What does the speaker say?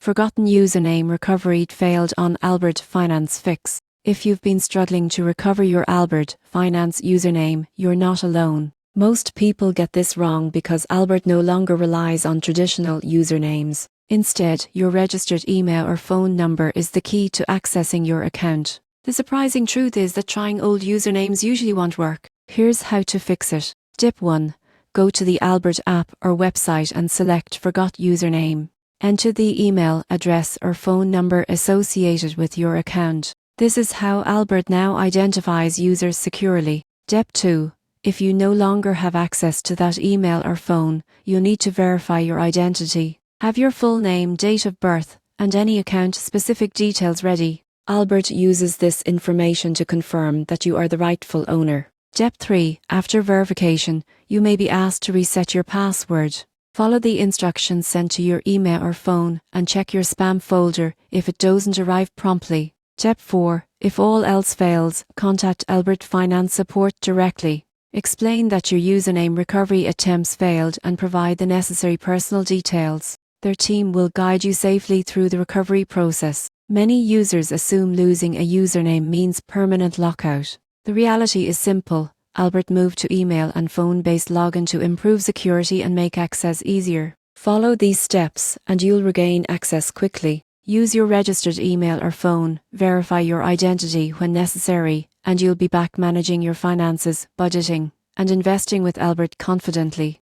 Forgotten username recovery failed on Albert Finance Fix. If you've been struggling to recover your Albert Finance username, you're not alone. Most people get this wrong because Albert no longer relies on traditional usernames. Instead, your registered email or phone number is the key to accessing your account. The surprising truth is that trying old usernames usually won't work. Here's how to fix it. Tip 1. Go to the Albert app or website and select Forgot Username. Enter the email address or phone number associated with your account. This is how Albert now identifies users securely. Step 2. If you no longer have access to that email or phone, you'll need to verify your identity. Have your full name, date of birth, and any account-specific details ready. Albert uses this information to confirm that you are the rightful owner. Step 3. After verification, you may be asked to reset your password. Follow the instructions sent to your email or phone and check your spam folder if it doesn't arrive promptly. Step 4. If all else fails, contact Albert Finance Support directly. Explain that your username recovery attempts failed and provide the necessary personal details. Their team will guide you safely through the recovery process. Many users assume losing a username means permanent lockout. The reality is simple. Albert moved to email and phone-based login to improve security and make access easier. Follow these steps and you'll regain access quickly. Use your registered email or phone, verify your identity when necessary, and you'll be back managing your finances, budgeting, and investing with Albert confidently.